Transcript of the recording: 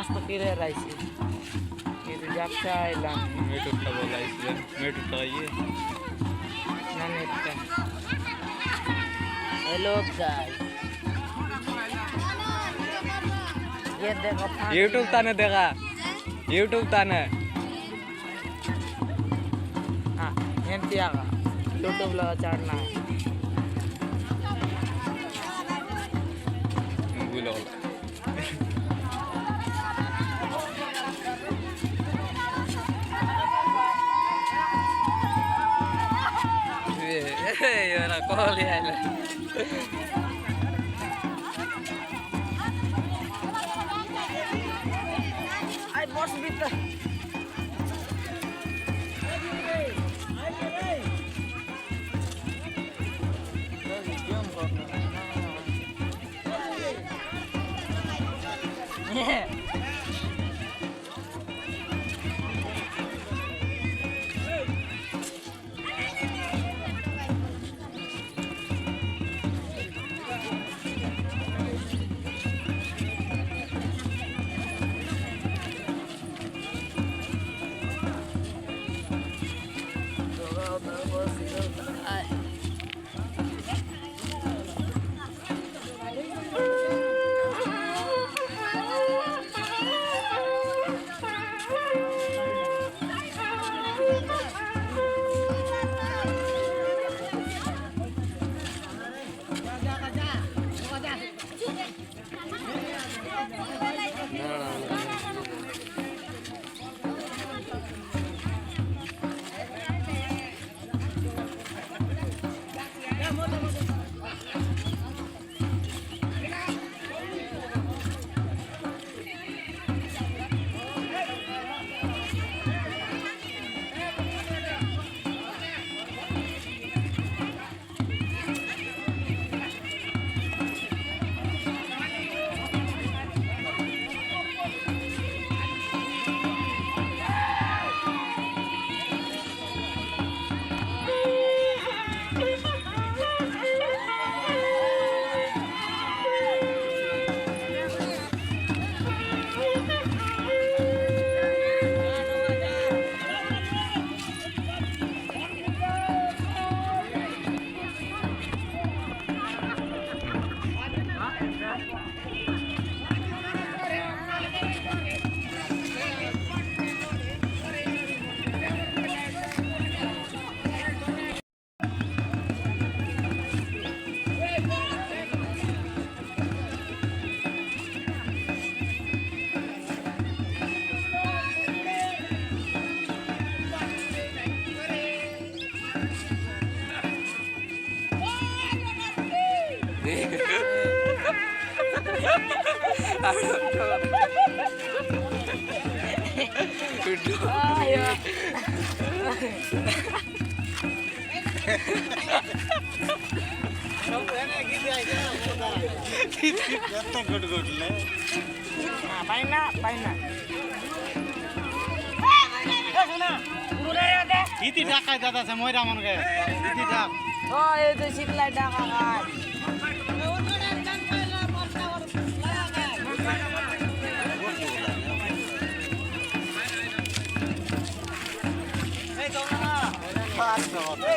मस्त क्लिअर राहायची मी तुझ्या आईला मेटूकटा बोलायचं मेटूकटा ये हेलो गाइस ये देखो यूट्यूब ताने देखा यूट्यूब ताने हाँ एंटी आगा यूट्यूब लगा चढ़ना है बोलो ये ना कॉल ही आया आई बॉस बिट किती टाकाय दादा समोर म्हणून काय किती टाक हो ये तो शिकला टाका काय ए जाऊ ना